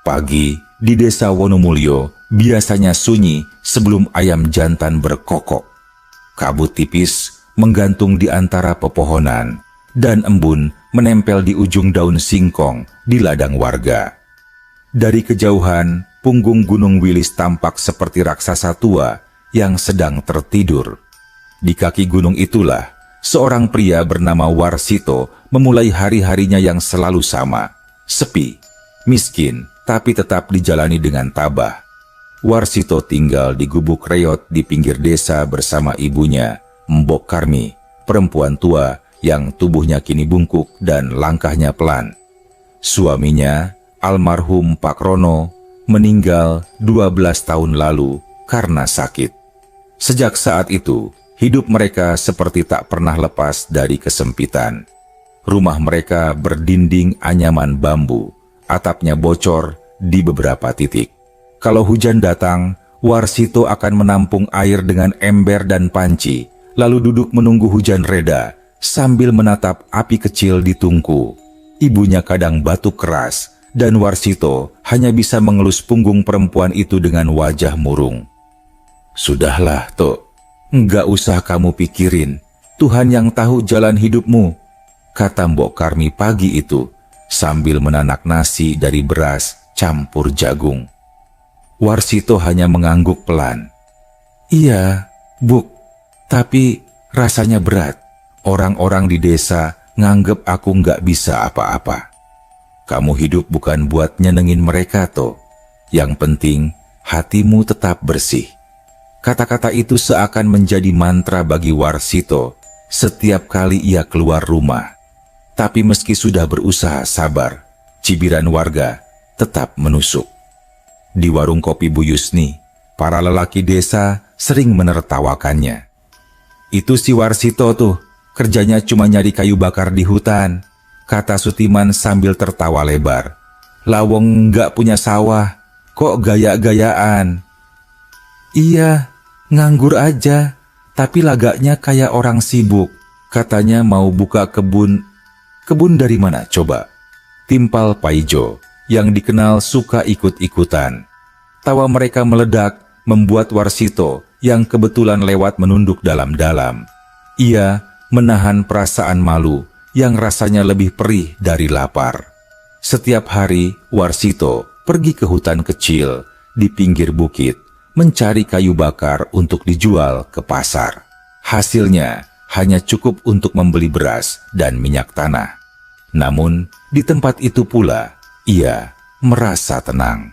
Pagi di desa Wonomulyo biasanya sunyi sebelum ayam jantan berkokok. Kabut tipis menggantung di antara pepohonan dan embun menempel di ujung daun singkong di ladang warga. Dari kejauhan, punggung Gunung Wilis tampak seperti raksasa tua yang sedang tertidur. Di kaki gunung itulah seorang pria bernama Warsito memulai hari-harinya yang selalu sama, sepi, miskin, tapi tetap dijalani dengan tabah. Warsito tinggal di gubuk reot di pinggir desa bersama ibunya, Mbok Karmi, perempuan tua yang tubuhnya kini bungkuk dan langkahnya pelan. Suaminya, almarhum Pak Rono, meninggal 12 tahun lalu karena sakit. Sejak saat itu, hidup mereka seperti tak pernah lepas dari kesempitan. Rumah mereka berdinding anyaman bambu, atapnya bocor di beberapa titik. Kalau hujan datang, Warsito akan menampung air dengan ember dan panci, lalu duduk menunggu hujan reda sambil menatap api kecil di tungku. Ibunya kadang batuk keras, dan Warsito hanya bisa mengelus punggung perempuan itu dengan wajah murung. "Sudahlah, Tok, enggak usah kamu pikirin. Tuhan yang tahu jalan hidupmu," kata Mbok Karmi pagi itu sambil menanak nasi dari beras campur jagung. Warsito hanya mengangguk pelan. "Iya, Buk, tapi rasanya berat. Orang-orang di desa nganggep aku nggak bisa apa-apa." "Kamu hidup bukan buat nyenengin mereka, toh. Yang penting hatimu tetap bersih." Kata-kata itu seakan menjadi mantra bagi Warsito setiap kali ia keluar rumah. Tapi meski sudah berusaha sabar, cibiran warga tetap menusuk. Di warung kopi Bu Yusni, para lelaki desa sering menertawakannya. "Itu si Warsito tuh, kerjanya cuma nyari kayu bakar di hutan," kata Sutiman sambil tertawa lebar. "Lawong nggak punya sawah, kok gaya-gayaan." "Iya, nganggur aja, tapi lagaknya kayak orang sibuk. Katanya mau buka kebun." "Kebun dari mana coba?" timpal Paijo, yang dikenal suka ikut-ikutan. Tawa mereka meledak membuat Warsito yang kebetulan lewat menunduk dalam-dalam. Ia menahan perasaan malu yang rasanya lebih perih dari lapar. Setiap hari Warsito pergi ke hutan kecil di pinggir bukit mencari kayu bakar untuk dijual ke pasar. Hasilnya hanya cukup untuk membeli beras dan minyak tanah. Namun di tempat itu pula ia merasa tenang.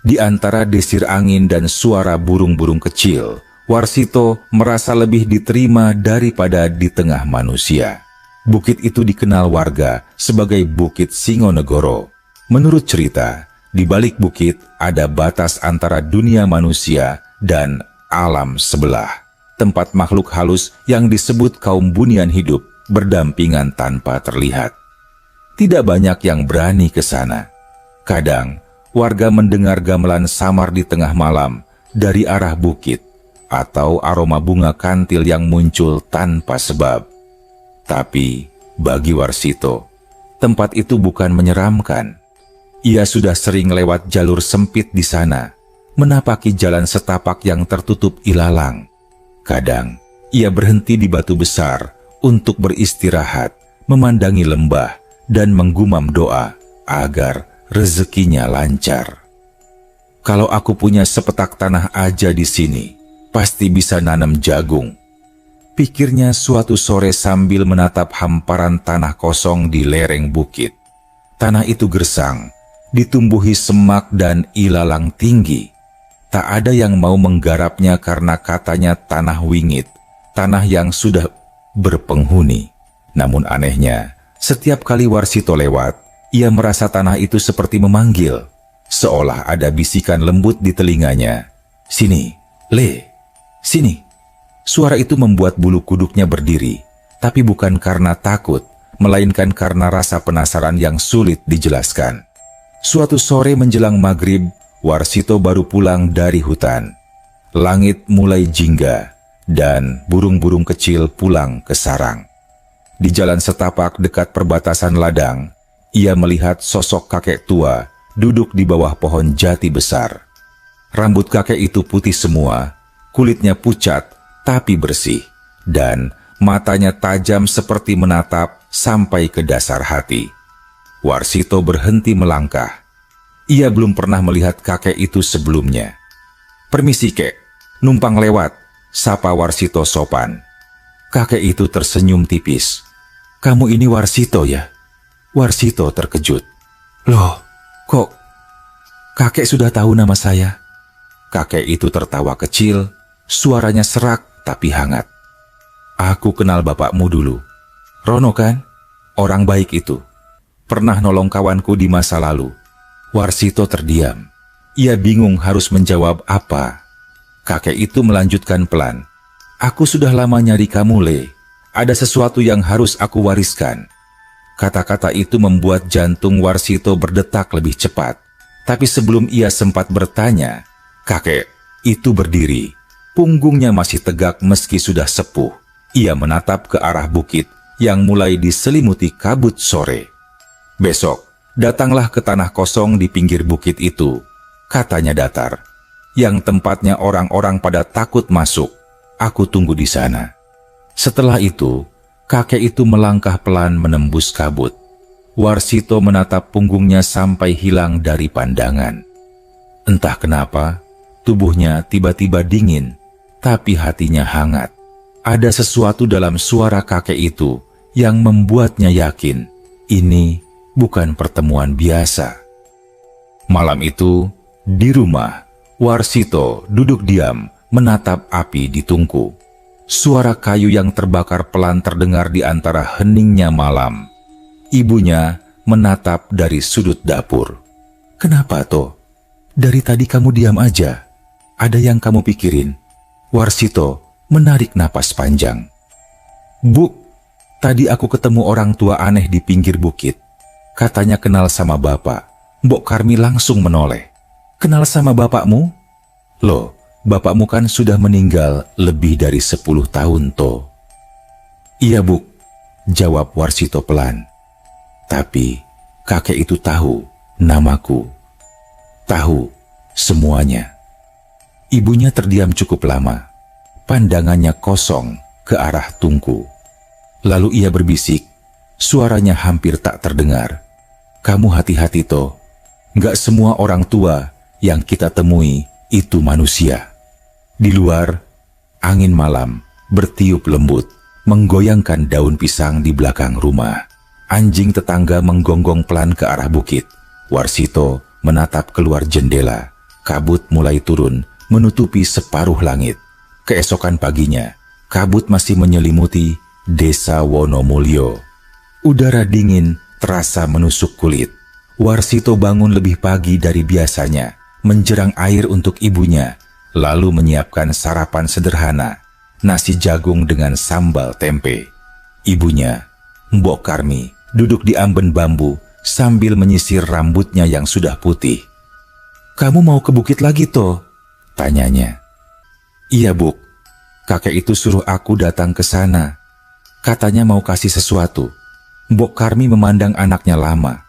Di antara desir angin dan suara burung-burung kecil, Warsito merasa lebih diterima daripada di tengah manusia. Bukit itu dikenal warga sebagai Bukit Singonegoro. Menurut cerita, di balik bukit ada batas antara dunia manusia dan alam sebelah. Tempat makhluk halus yang disebut kaum bunian hidup berdampingan tanpa terlihat. Tidak banyak yang berani ke sana. Kadang, warga mendengar gamelan samar di tengah malam dari arah bukit atau aroma bunga kantil yang muncul tanpa sebab. Tapi, bagi Warsito, tempat itu bukan menyeramkan. Ia sudah sering lewat jalur sempit di sana, menapaki jalan setapak yang tertutup ilalang. Kadang, ia berhenti di batu besar untuk beristirahat, memandangi lembah, dan menggumam doa agar rezekinya lancar. "Kalau aku punya sepetak tanah aja di sini, pasti bisa nanam jagung," pikirnya suatu sore sambil menatap hamparan tanah kosong di lereng bukit. Tanah itu gersang, ditumbuhi semak dan ilalang tinggi. Tak ada yang mau menggarapnya karena katanya tanah wingit, tanah yang sudah berpenghuni. Namun anehnya, setiap kali Warsito lewat, ia merasa tanah itu seperti memanggil, seolah ada bisikan lembut di telinganya. "Sini, Le, sini." Suara itu membuat bulu kuduknya berdiri, tapi bukan karena takut, melainkan karena rasa penasaran yang sulit dijelaskan. Suatu sore menjelang maghrib, Warsito baru pulang dari hutan. Langit mulai jingga, dan burung-burung kecil pulang ke sarang. Di jalan setapak dekat perbatasan ladang, ia melihat sosok kakek tua duduk di bawah pohon jati besar. Rambut kakek itu putih semua, kulitnya pucat tapi bersih, dan matanya tajam seperti menatap sampai ke dasar hati. Warsito berhenti melangkah. Ia belum pernah melihat kakek itu sebelumnya. "Permisi, Kek, numpang lewat," sapa Warsito sopan. Kakek itu tersenyum tipis. "Kamu ini Warsito ya?" Warsito terkejut. "Loh, kok kakek sudah tahu nama saya?" Kakek itu tertawa kecil, suaranya serak tapi hangat. "Aku kenal bapakmu dulu. Rono kan? Orang baik itu. Pernah nolong kawanku di masa lalu." Warsito terdiam. Ia bingung harus menjawab apa. Kakek itu melanjutkan pelan. "Aku sudah lama nyari kamu, Le. Ada sesuatu yang harus aku wariskan." Kata-kata itu membuat jantung Warsito berdetak lebih cepat. Tapi sebelum ia sempat bertanya, kakek itu berdiri. Punggungnya masih tegak meski sudah sepuh. Ia menatap ke arah bukit yang mulai diselimuti kabut sore. "Besok, datanglah ke tanah kosong di pinggir bukit itu," katanya datar, "yang tempatnya orang-orang pada takut masuk. Aku tunggu di sana." Setelah itu, kakek itu melangkah pelan menembus kabut. Warsito menatap punggungnya sampai hilang dari pandangan. Entah kenapa, tubuhnya tiba-tiba dingin, tapi hatinya hangat. Ada sesuatu dalam suara kakek itu yang membuatnya yakin ini bukan pertemuan biasa. Malam itu, di rumah, Warsito duduk diam menatap api di tungku. Suara kayu yang terbakar pelan terdengar di antara heningnya malam. Ibunya menatap dari sudut dapur. "Kenapa, Toh? Dari tadi kamu diam aja. Ada yang kamu pikirin?" Warsito menarik napas panjang. "Bu, tadi aku ketemu orang tua aneh di pinggir bukit. Katanya kenal sama bapak." Mbok Karmi langsung menoleh. "Kenal sama bapakmu?" "Loh, bapakmu kan sudah meninggal lebih dari 10 tahun, Toh." "Iya, Bu," jawab Warsito pelan. "Tapi kakek itu tahu namaku. Tahu semuanya." Ibunya terdiam cukup lama. Pandangannya kosong ke arah tungku. Lalu ia berbisik, suaranya hampir tak terdengar. "Kamu hati-hati, Toh. Gak semua orang tua yang kita temui itu manusia." Di luar, angin malam bertiup lembut, menggoyangkan daun pisang di belakang rumah. Anjing tetangga menggonggong pelan ke arah bukit. Warsito menatap keluar jendela. Kabut mulai turun, menutupi separuh langit. Keesokan paginya, kabut masih menyelimuti desa Wonomulyo. Udara dingin terasa menusuk kulit. Warsito bangun lebih pagi dari biasanya, menjerang air untuk ibunya, lalu menyiapkan sarapan sederhana, nasi jagung dengan sambal tempe. Ibunya, Mbok Karmi, duduk di amben bambu sambil menyisir rambutnya yang sudah putih. "Kamu mau ke bukit lagi, Toh?" tanyanya. "Iya, Bu. Kakek itu suruh aku datang ke sana. Katanya mau kasih sesuatu." Mbok Karmi memandang anaknya lama.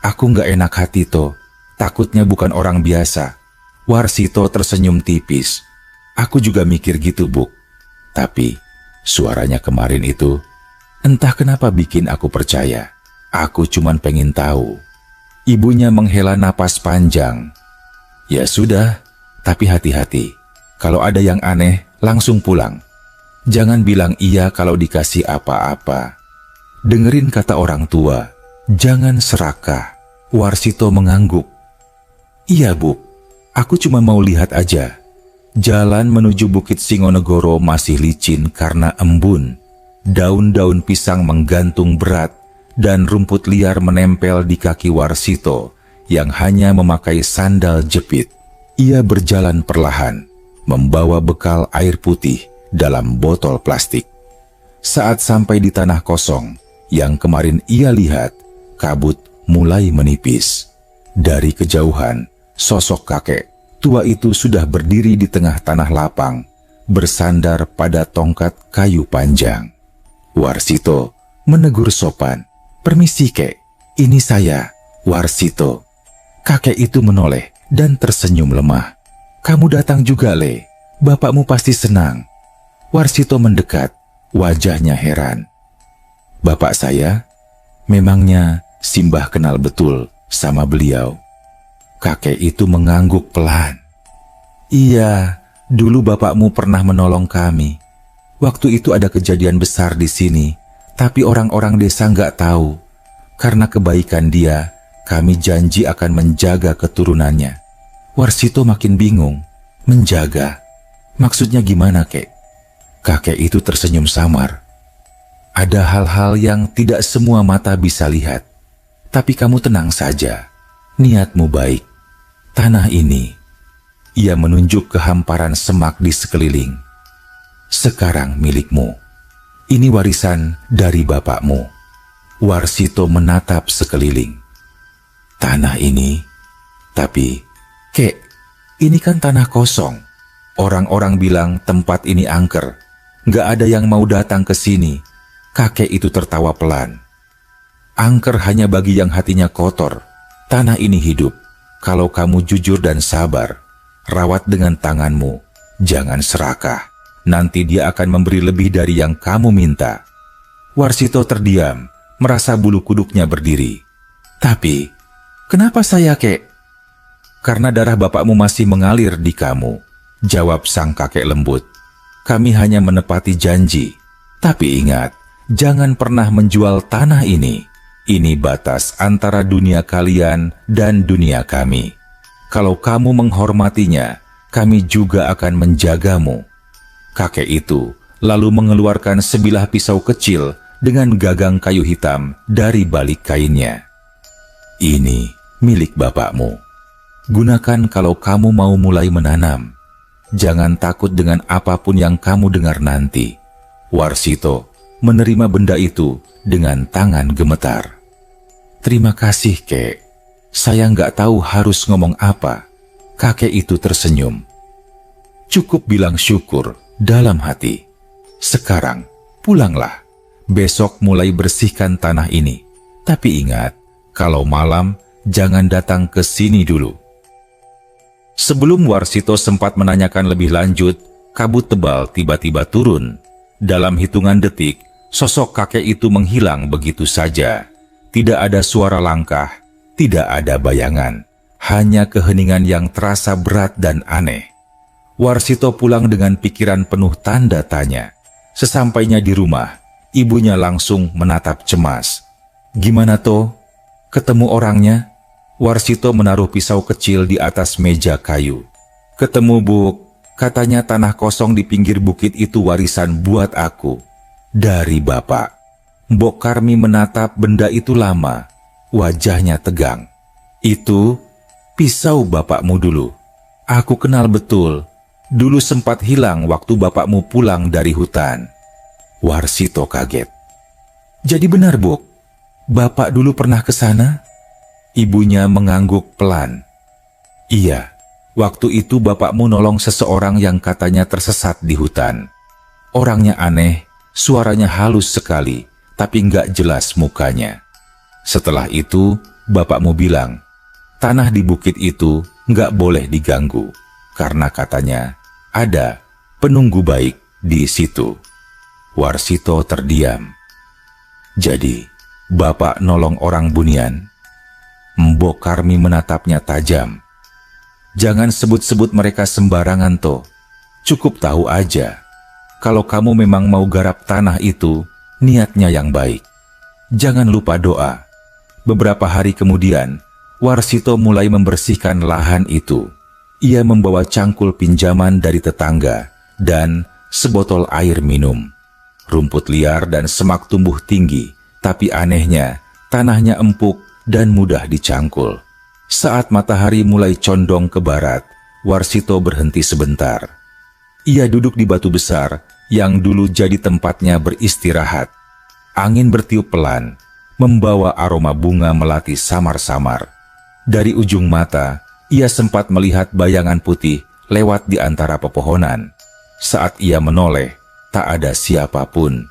"Aku nggak enak hati, Toh. Takutnya bukan orang biasa." Warsito tersenyum tipis. "Aku juga mikir gitu, Bu. Tapi suaranya kemarin itu, entah kenapa bikin aku percaya. Aku cuman pengen tahu." Ibunya menghela napas panjang. "Ya sudah, tapi hati-hati. Kalau ada yang aneh, langsung pulang. Jangan bilang iya kalau dikasih apa-apa. Dengerin kata orang tua, jangan serakah." Warsito mengangguk. "Iya, Bu. Aku cuma mau lihat aja." Jalan menuju Bukit Singonegoro masih licin karena embun. Daun-daun pisang menggantung berat dan rumput liar menempel di kaki Warsito yang hanya memakai sandal jepit. Ia berjalan perlahan, membawa bekal air putih dalam botol plastik. Saat sampai di tanah kosong yang kemarin ia lihat, kabut mulai menipis. Dari kejauhan, sosok kakek tua itu sudah berdiri di tengah tanah lapang, bersandar pada tongkat kayu panjang. Warsito menegur sopan. "Permisi, Kek. Ini saya, Warsito." Kakek itu menoleh dan tersenyum lemah. "Kamu datang juga, Le. Bapakmu pasti senang." Warsito mendekat, wajahnya heran. "Bapak saya? Memangnya Simbah kenal betul sama beliau?" Kakek itu mengangguk pelan. "Iya, dulu bapakmu pernah menolong kami. Waktu itu ada kejadian besar di sini, tapi orang-orang desa nggak tahu. Karena kebaikan dia, kami janji akan menjaga keturunannya." Warsito makin bingung. "Menjaga? Maksudnya gimana, Kek?" Kakek itu tersenyum samar. "Ada hal-hal yang tidak semua mata bisa lihat. Tapi kamu tenang saja. Niatmu baik. Tanah ini," ia menunjuk ke hamparan semak di sekeliling, "sekarang milikmu. Ini warisan dari bapakmu." Warsito menatap sekeliling. "Tanah ini? Tapi, Kek, ini kan tanah kosong. Orang-orang bilang tempat ini angker. Nggak ada yang mau datang ke sini." Kakek itu tertawa pelan. "Angker hanya bagi yang hatinya kotor. Tanah ini hidup. Kalau kamu jujur dan sabar, rawat dengan tanganmu. Jangan serakah. Nanti dia akan memberi lebih dari yang kamu minta." Warsito terdiam, merasa bulu kuduknya berdiri. "Tapi, kenapa saya, Kek?" "Karena darah bapakmu masih mengalir di kamu," jawab sang kakek lembut. "Kami hanya menepati janji. Tapi ingat, jangan pernah menjual tanah ini. Ini batas antara dunia kalian dan dunia kami. Kalau kamu menghormatinya, kami juga akan menjagamu." Kakek itu lalu mengeluarkan sebilah pisau kecil dengan gagang kayu hitam dari balik kainnya. "Ini milik bapakmu. Gunakan kalau kamu mau mulai menanam. Jangan takut dengan apapun yang kamu dengar nanti." Warsito menerima benda itu dengan tangan gemetar. "Terima kasih, Kek. Saya nggak tahu harus ngomong apa." Kakek itu tersenyum. "Cukup bilang syukur dalam hati. Sekarang pulanglah. Besok mulai bersihkan tanah ini. Tapi ingat, kalau malam jangan datang ke sini dulu." Sebelum Warsito sempat menanyakan lebih lanjut, kabut tebal tiba-tiba turun. Dalam hitungan detik, sosok kakek itu menghilang begitu saja. Tidak ada suara langkah, tidak ada bayangan. Hanya keheningan yang terasa berat dan aneh. Warsito pulang dengan pikiran penuh tanda tanya. Sesampainya di rumah, ibunya langsung menatap cemas. "Gimana toh? Ketemu orangnya?" Warsito menaruh pisau kecil di atas meja kayu. "Ketemu, Bu. Katanya tanah kosong di pinggir bukit itu warisan buat aku. Dari Bapak." Mbok Karmi menatap benda itu lama. Wajahnya tegang. "Itu pisau bapakmu dulu. Aku kenal betul. Dulu sempat hilang waktu bapakmu pulang dari hutan." Warsito kaget. "Jadi benar, Bu? Bapak dulu pernah ke sana?" Ibunya mengangguk pelan. "Iya, waktu itu bapakmu nolong seseorang yang katanya tersesat di hutan. Orangnya aneh, suaranya halus sekali, tapi nggak jelas mukanya. Setelah itu, bapakmu bilang, tanah di bukit itu nggak boleh diganggu, karena katanya ada penunggu baik di situ." Warsito terdiam. "Jadi, Bapak nolong orang Bunian?" Mbok Karmi menatapnya tajam. "Jangan sebut-sebut mereka sembarangan toh. Cukup tahu aja. Kalau kamu memang mau garap tanah itu, niatnya yang baik. Jangan lupa doa." Beberapa hari kemudian, Warsito mulai membersihkan lahan itu. Ia membawa cangkul pinjaman dari tetangga dan sebotol air minum. Rumput liar dan semak tumbuh tinggi, tapi anehnya tanahnya empuk dan mudah dicangkul. Saat matahari mulai condong ke barat, Warsito berhenti sebentar. Ia duduk di batu besar yang dulu jadi tempatnya beristirahat. Angin bertiup pelan, membawa aroma bunga melati samar-samar. Dari ujung mata, ia sempat melihat bayangan putih lewat di antara pepohonan. Saat ia menoleh, tak ada siapapun.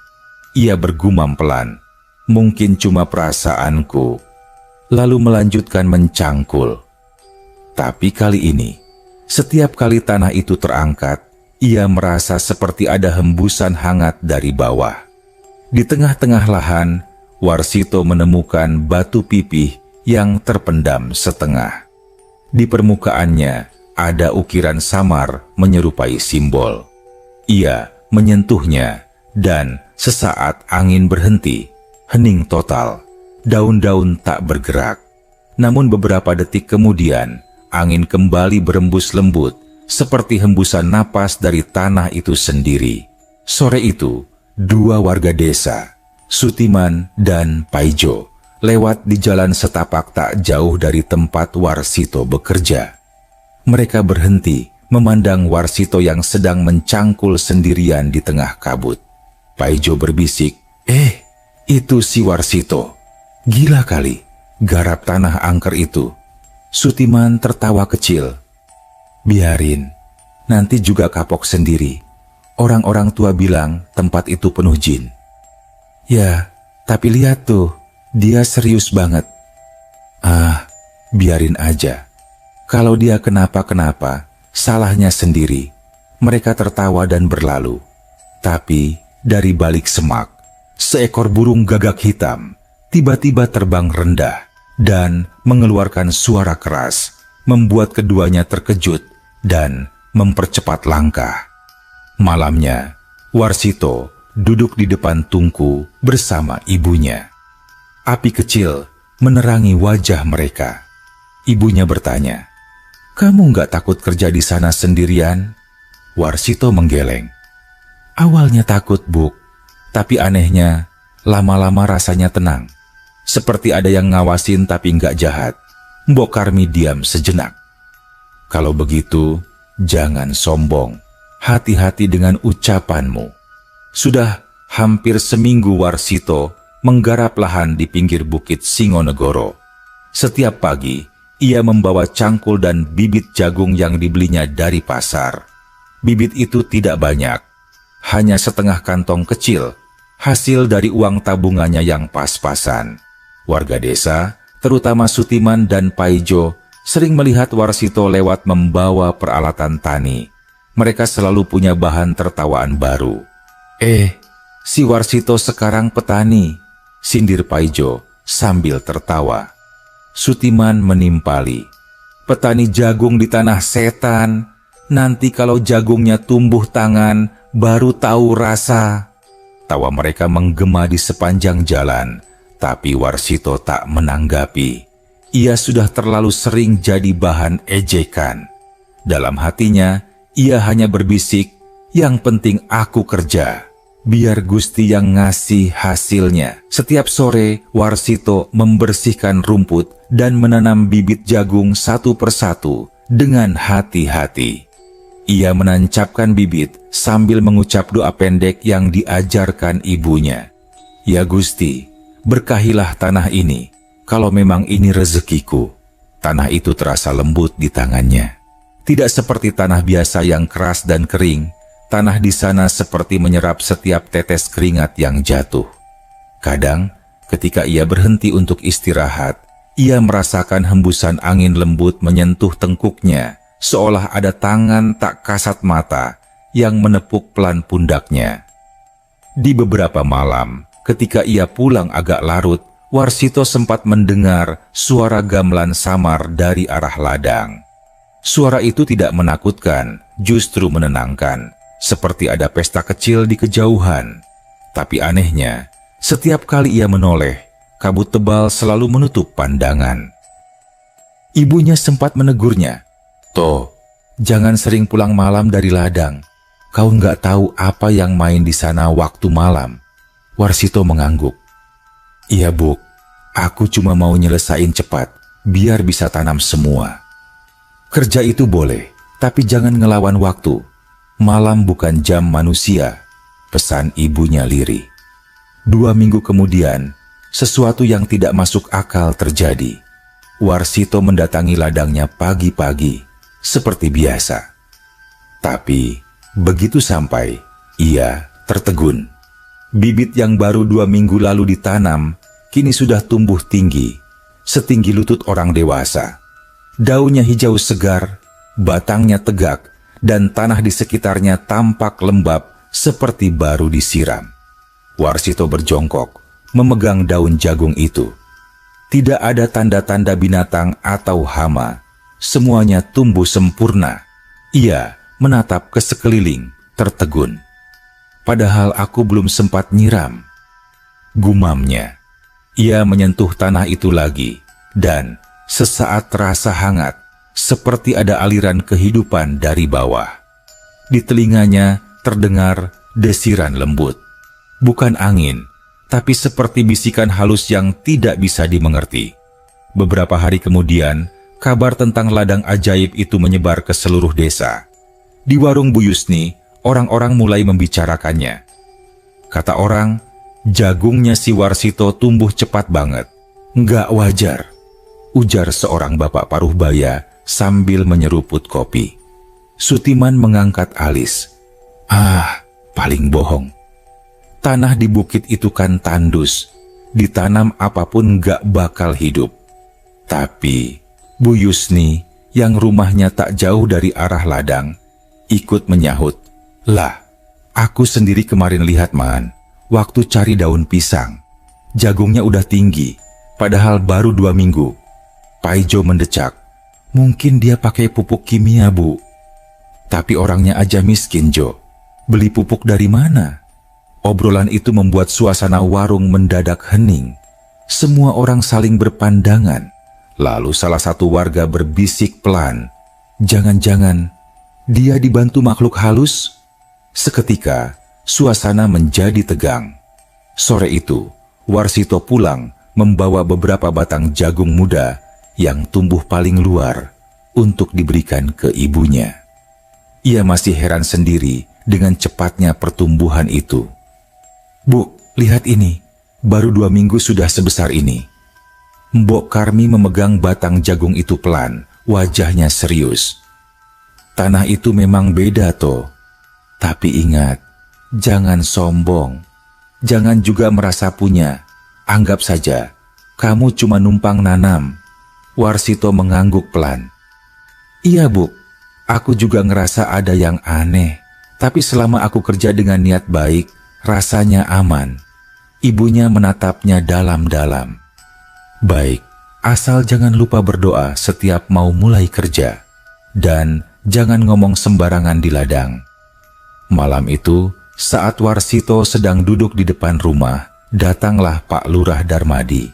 Ia bergumam pelan, "Mungkin cuma perasaanku." Lalu melanjutkan mencangkul. Tapi kali ini, setiap kali tanah itu terangkat, ia merasa seperti ada hembusan hangat dari bawah. Di tengah-tengah lahan, Warsito menemukan batu pipih yang terpendam setengah. Di permukaannya ada ukiran samar menyerupai simbol. Ia menyentuhnya dan sesaat angin berhenti, hening total, daun-daun tak bergerak. Namun beberapa detik kemudian, angin kembali berembus lembut, seperti hembusan napas dari tanah itu sendiri. Sore itu, dua warga desa, Sutiman dan Paijo, lewat di jalan setapak tak jauh dari tempat Warsito bekerja. Mereka berhenti memandang Warsito yang sedang mencangkul sendirian di tengah kabut. Paijo berbisik, itu si Warsito. Gila kali, garap tanah angker itu. Sutiman tertawa kecil. Biarin, nanti juga kapok sendiri. Orang-orang tua bilang tempat itu penuh jin. Ya, tapi lihat tuh, dia serius banget. Biarin aja. Kalau dia kenapa-kenapa, salahnya sendiri. Mereka tertawa dan berlalu. Tapi dari balik semak, seekor burung gagak hitam tiba-tiba terbang rendah dan mengeluarkan suara keras, membuat keduanya terkejut dan mempercepat langkah. Malamnya, Warsito duduk di depan tungku bersama ibunya. Api kecil menerangi wajah mereka. Ibunya bertanya, "Kamu nggak takut kerja di sana sendirian?" Warsito menggeleng. "Awalnya takut, Buk, tapi anehnya lama-lama rasanya tenang. Seperti ada yang ngawasin tapi nggak jahat." Mbok Karmi diam sejenak. "Kalau begitu, jangan sombong. Hati-hati dengan ucapanmu." Sudah hampir seminggu Warsito menggarap lahan di pinggir bukit Singonegoro. Setiap pagi, ia membawa cangkul dan bibit jagung yang dibelinya dari pasar. Bibit itu tidak banyak, hanya setengah kantong kecil, hasil dari uang tabungannya yang pas-pasan. Warga desa, terutama Sutiman dan Paijo, sering melihat Warsito lewat membawa peralatan tani. Mereka selalu punya bahan tertawaan baru. Si Warsito sekarang petani," sindir Paijo sambil tertawa. Sutiman menimpali, "Petani jagung di tanah setan. Nanti kalau jagungnya tumbuh tangan, baru tahu rasa." Tawa mereka menggema di sepanjang jalan, tapi Warsito tak menanggapi. Ia sudah terlalu sering jadi bahan ejekan. Dalam hatinya, ia hanya berbisik, "Yang penting aku kerja. Biar Gusti yang ngasih hasilnya." Setiap sore, Warsito membersihkan rumput dan menanam bibit jagung satu persatu dengan hati-hati. Ia menancapkan bibit sambil mengucap doa pendek yang diajarkan ibunya. "Ya Gusti, berkahilah tanah ini, kalau memang ini rezekiku." Tanah itu terasa lembut di tangannya. Tidak seperti tanah biasa yang keras dan kering, tanah di sana seperti menyerap setiap tetes keringat yang jatuh. Kadang, ketika ia berhenti untuk istirahat, ia merasakan hembusan angin lembut menyentuh tengkuknya, seolah ada tangan tak kasat mata yang menepuk pelan pundaknya. Di beberapa malam, ketika ia pulang agak larut, Warsito sempat mendengar suara gamelan samar dari arah ladang. Suara itu tidak menakutkan, justru menenangkan, seperti ada pesta kecil di kejauhan. Tapi anehnya, setiap kali ia menoleh, kabut tebal selalu menutup pandangan. Ibunya sempat menegurnya, "Toh, jangan sering pulang malam dari ladang. Kau nggak tahu apa yang main di sana waktu malam." Warsito mengangguk. "Iya, Buk, aku cuma mau nyelesain cepat, biar bisa tanam semua." "Kerja itu boleh, tapi jangan ngelawan waktu. Malam bukan jam manusia," pesan ibunya lirih. 2 minggu kemudian, sesuatu yang tidak masuk akal terjadi. Warsito mendatangi ladangnya pagi-pagi, seperti biasa. Tapi, begitu sampai, ia tertegun. Bibit yang baru 2 minggu lalu ditanam, kini sudah tumbuh tinggi, setinggi lutut orang dewasa. Daunnya hijau segar, batangnya tegak, dan tanah di sekitarnya tampak lembab seperti baru disiram. Warsito berjongkok, memegang daun jagung itu. Tidak ada tanda-tanda binatang atau hama. Semuanya tumbuh sempurna. Ia menatap ke sekeliling, tertegun. Padahal aku belum sempat nyiram. Gumamnya. Ia menyentuh tanah itu lagi, dan sesaat terasa hangat, seperti ada aliran kehidupan dari bawah. Di telinganya terdengar desiran lembut. Bukan angin, tapi seperti bisikan halus yang tidak bisa dimengerti. Beberapa hari kemudian, kabar tentang ladang ajaib itu menyebar ke seluruh desa. Di warung Bu Yusni, orang-orang mulai membicarakannya. Kata orang, jagungnya si Warsito tumbuh cepat banget. Nggak wajar, ujar seorang bapak paruh baya sambil menyeruput kopi. Sutiman mengangkat alis. Paling bohong. Tanah di bukit itu kan tandus, ditanam apapun nggak bakal hidup. Tapi Bu Yusni yang rumahnya tak jauh dari arah ladang, ikut menyahut. Lah, aku sendiri kemarin lihat Man, waktu cari daun pisang. Jagungnya udah tinggi, padahal baru 2 minggu. Paijo mendecak, mungkin dia pakai pupuk kimia Bu. Tapi orangnya aja miskin Jo, beli pupuk dari mana? Obrolan itu membuat suasana warung mendadak hening. Semua orang saling berpandangan. Lalu salah satu warga berbisik pelan, jangan-jangan dia dibantu makhluk halus? Seketika, suasana menjadi tegang. Sore itu, Warsito pulang membawa beberapa batang jagung muda yang tumbuh paling luar untuk diberikan ke ibunya. Ia masih heran sendiri dengan cepatnya pertumbuhan itu. Bu, lihat ini, baru 2 minggu sudah sebesar ini. Mbok Karmi memegang batang jagung itu pelan, wajahnya serius. Tanah itu memang beda toh. Tapi ingat, jangan sombong. Jangan juga merasa punya. Anggap saja, kamu cuma numpang nanam. Warsito mengangguk pelan. Iya Bu, aku juga ngerasa ada yang aneh. Tapi selama aku kerja dengan niat baik, rasanya aman. Ibunya menatapnya dalam-dalam. Baik, asal jangan lupa berdoa setiap mau mulai kerja. Dan jangan ngomong sembarangan di ladang. Malam itu, saat Warsito sedang duduk di depan rumah, datanglah Pak Lurah Darmadi.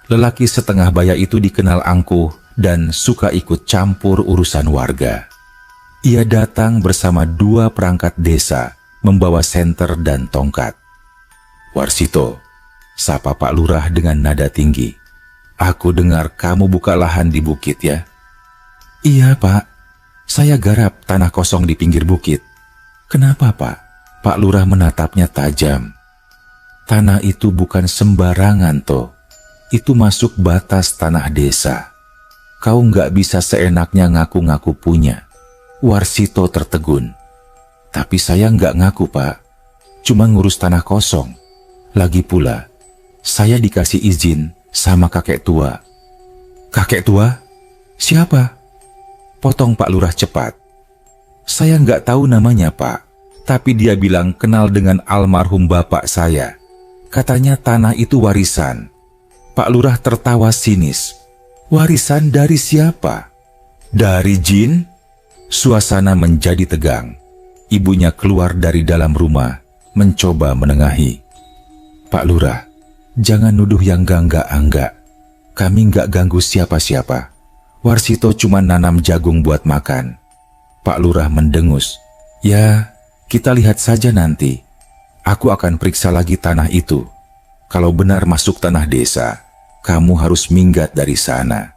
Lelaki setengah baya itu dikenal angkuh dan suka ikut campur urusan warga. Ia datang bersama 2 perangkat desa, membawa senter dan tongkat. Warsito, sapa Pak Lurah dengan nada tinggi. Aku dengar kamu buka lahan di bukit ya? Iya Pak, saya garap tanah kosong di pinggir bukit. Kenapa Pak? Pak Lurah menatapnya tajam. Tanah itu bukan sembarangan toh. Itu masuk batas tanah desa. Kau nggak bisa seenaknya ngaku-ngaku punya. Warsito tertegun. Tapi saya nggak ngaku Pak. Cuma ngurus tanah kosong. Lagi pula, saya dikasih izin sama kakek tua. Kakek tua? Siapa? Potong Pak Lurah cepat. Saya nggak tahu namanya Pak, tapi dia bilang kenal dengan almarhum bapak saya. Katanya tanah itu warisan. Pak Lurah tertawa sinis. Warisan dari siapa? Dari jin? Suasana menjadi tegang. Ibunya keluar dari dalam rumah, mencoba menengahi. Pak Lurah, jangan nuduh yang enggak-enggak. Kami nggak ganggu siapa-siapa. Warsito cuma nanam jagung buat makan. Pak Lurah mendengus. Ya, kita lihat saja nanti. Aku akan periksa lagi tanah itu. Kalau benar masuk tanah desa, kamu harus minggat dari sana.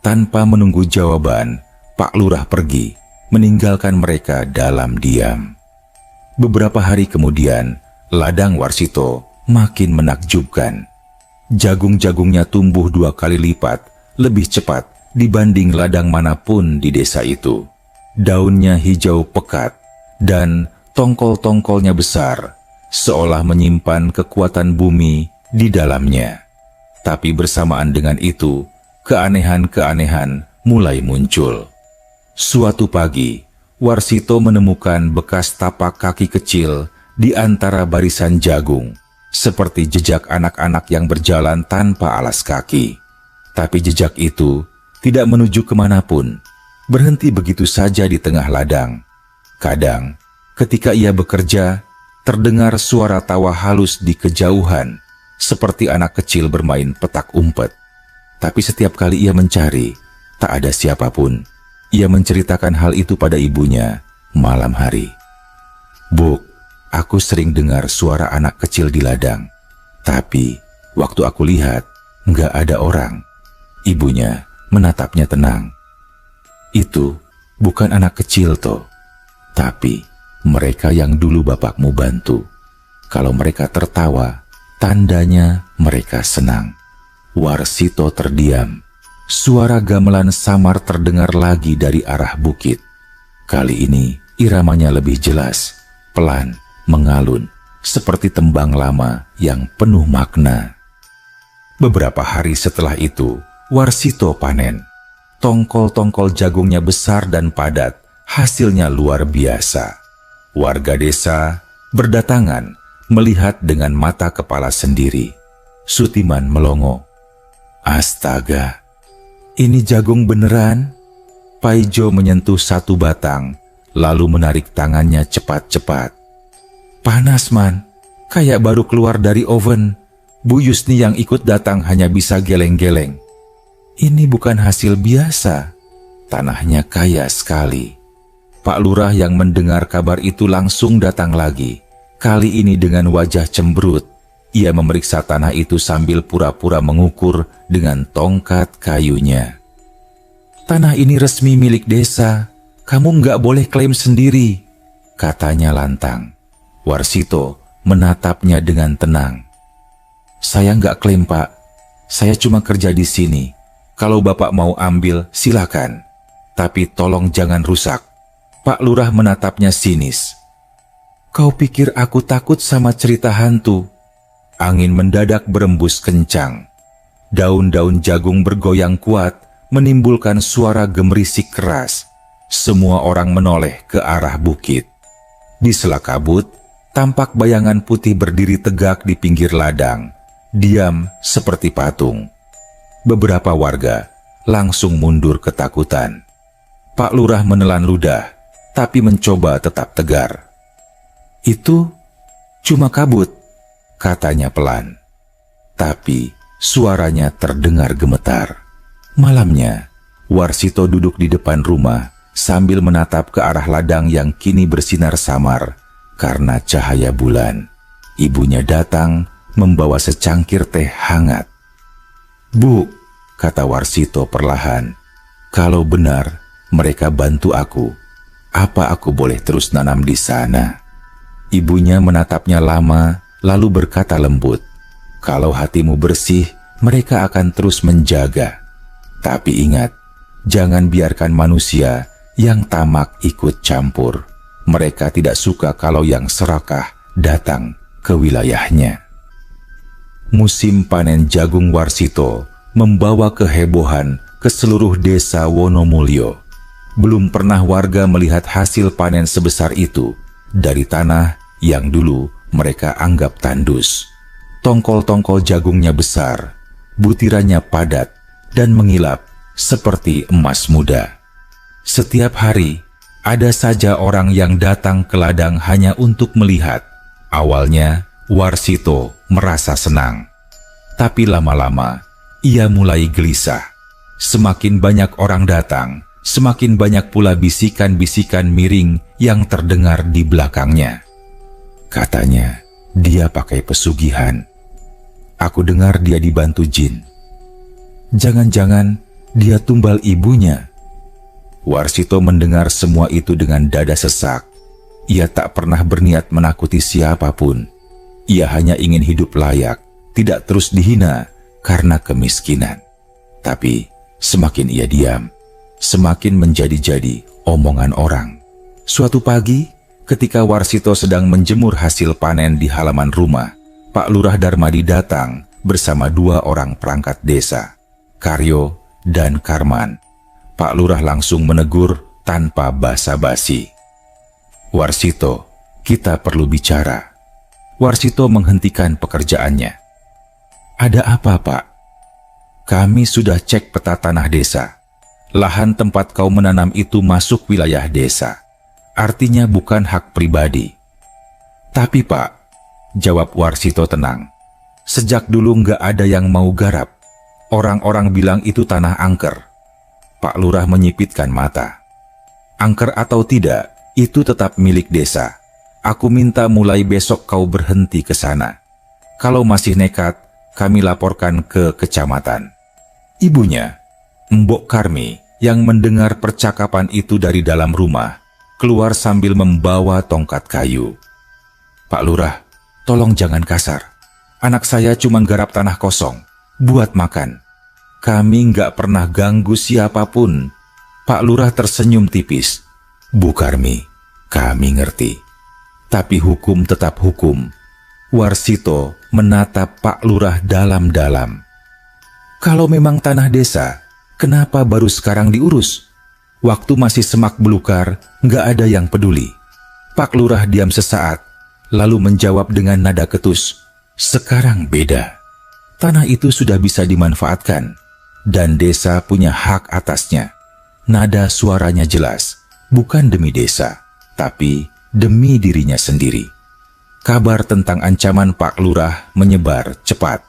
Tanpa menunggu jawaban, Pak Lurah pergi, meninggalkan mereka dalam diam. Beberapa hari kemudian, ladang Warsito makin menakjubkan. Jagung-jagungnya tumbuh 2 kali lipat, lebih cepat dibanding ladang manapun di desa itu. Daunnya hijau pekat, dan tongkol-tongkolnya besar, seolah menyimpan kekuatan bumi di dalamnya. Tapi bersamaan dengan itu, keanehan-keanehan mulai muncul. Suatu pagi, Warsito menemukan bekas tapak kaki kecil di antara barisan jagung, seperti jejak anak-anak yang berjalan tanpa alas kaki. Tapi jejak itu tidak menuju kemanapun, berhenti begitu saja di tengah ladang. Kadang, ketika ia bekerja, terdengar suara tawa halus di kejauhan, seperti anak kecil bermain petak umpet. Tapi setiap kali ia mencari, tak ada siapapun. Ia menceritakan hal itu pada ibunya malam hari. "Buk, aku sering dengar suara anak kecil di ladang. Tapi waktu aku lihat, nggak ada orang." Ibunya menatapnya tenang. "Itu bukan anak kecil toh, tapi mereka yang dulu bapakmu bantu. Kalau mereka tertawa, tandanya mereka senang." Warsito terdiam. Suara gamelan samar terdengar lagi dari arah bukit. Kali ini iramanya lebih jelas, pelan, mengalun, seperti tembang lama yang penuh makna. Beberapa hari setelah itu, Warsito panen. Tongkol-tongkol jagungnya besar dan padat, hasilnya luar biasa. Warga desa berdatangan melihat dengan mata kepala sendiri. Sutiman melongo. "Astaga, ini jagung beneran?" Paijo menyentuh satu batang, lalu menarik tangannya cepat-cepat. "Panas, Man, kayak baru keluar dari oven. Bu Yusni yang ikut datang hanya bisa geleng-geleng." "Ini bukan hasil biasa, tanahnya kaya sekali." Pak Lurah yang mendengar kabar itu langsung datang lagi. Kali ini dengan wajah cemberut. Ia memeriksa tanah itu sambil pura-pura mengukur dengan tongkat kayunya. "Tanah ini resmi milik desa. Kamu nggak boleh klaim sendiri," katanya lantang. Warsito menatapnya dengan tenang. "Saya nggak klaim, Pak. Saya cuma kerja di sini. Kalau Bapak mau ambil, silakan. Tapi tolong jangan rusak." Pak Lurah menatapnya sinis. "Kau pikir aku takut sama cerita hantu?" Angin mendadak berembus kencang. Daun-daun jagung bergoyang kuat, menimbulkan suara gemerisik keras. Semua orang menoleh ke arah bukit. Di sela kabut, tampak bayangan putih berdiri tegak di pinggir ladang, diam seperti patung. Beberapa warga langsung mundur ketakutan. Pak Lurah menelan ludah, tapi mencoba tetap tegar. "Itu cuma kabut," katanya pelan. Tapi suaranya terdengar gemetar. Malamnya, Warsito duduk di depan rumah sambil menatap ke arah ladang yang kini bersinar samar karena cahaya bulan. Ibunya datang membawa secangkir teh hangat. "Bu," kata Warsito perlahan, "kalau benar mereka bantu aku, apa aku boleh terus nanam di sana?" Ibunya menatapnya lama, lalu berkata lembut, "Kalau hatimu bersih, mereka akan terus menjaga. Tapi ingat, jangan biarkan manusia yang tamak ikut campur. Mereka tidak suka kalau yang serakah datang ke wilayahnya." Musim panen jagung Warsito membawa kehebohan ke seluruh desa Wonomulyo. Belum pernah warga melihat hasil panen sebesar itu dari tanah yang dulu mereka anggap tandus. Tongkol-tongkol jagungnya besar, butirannya padat dan mengilap seperti emas muda. Setiap hari ada saja orang yang datang ke ladang hanya untuk melihat. Awalnya Warsito merasa senang, tapi lama-lama ia mulai gelisah. Semakin banyak orang datang, semakin banyak pula bisikan-bisikan miring yang terdengar di belakangnya. Katanya, dia pakai pesugihan. Aku dengar dia dibantu jin. Jangan-jangan dia tumbal ibunya. Warsito mendengar semua itu dengan dada sesak. Ia tak pernah berniat menakuti siapapun. Ia hanya ingin hidup layak, tidak terus dihina karena kemiskinan. Tapi semakin ia diam, semakin menjadi-jadi omongan orang. Suatu pagi, ketika Warsito sedang menjemur hasil panen di halaman rumah, Pak Lurah Darmadi datang bersama 2 orang perangkat desa, Karyo dan Karman. Pak Lurah langsung menegur tanpa basa-basi. "Warsito, kita perlu bicara." Warsito menghentikan pekerjaannya. "Ada apa, Pak?" "Kami sudah cek peta tanah desa. Lahan tempat kau menanam itu masuk wilayah desa. Artinya bukan hak pribadi." "Tapi Pak," jawab Warsito tenang, "sejak dulu nggak ada yang mau garap. Orang-orang bilang itu tanah angker." Pak Lurah menyipitkan mata. "Angker atau tidak, itu tetap milik desa. Aku minta mulai besok kau berhenti ke sana. Kalau masih nekat, kami laporkan ke kecamatan." Ibunya, Mbok Karmi, yang mendengar percakapan itu dari dalam rumah, keluar sambil membawa tongkat kayu. "Pak Lurah, tolong jangan kasar. Anak saya cuma garap tanah kosong, buat makan. Kami nggak pernah ganggu siapapun." Pak Lurah tersenyum tipis. "Bu Karmi, kami ngerti. Tapi hukum tetap hukum." Warsito menatap Pak Lurah dalam-dalam. "Kalau memang tanah desa, kenapa baru sekarang diurus? Waktu masih semak belukar, nggak ada yang peduli." Pak Lurah diam sesaat, lalu menjawab dengan nada ketus, "Sekarang beda. Tanah itu sudah bisa dimanfaatkan, dan desa punya hak atasnya." Nada suaranya jelas, bukan demi desa, tapi demi dirinya sendiri. Kabar tentang ancaman Pak Lurah menyebar cepat.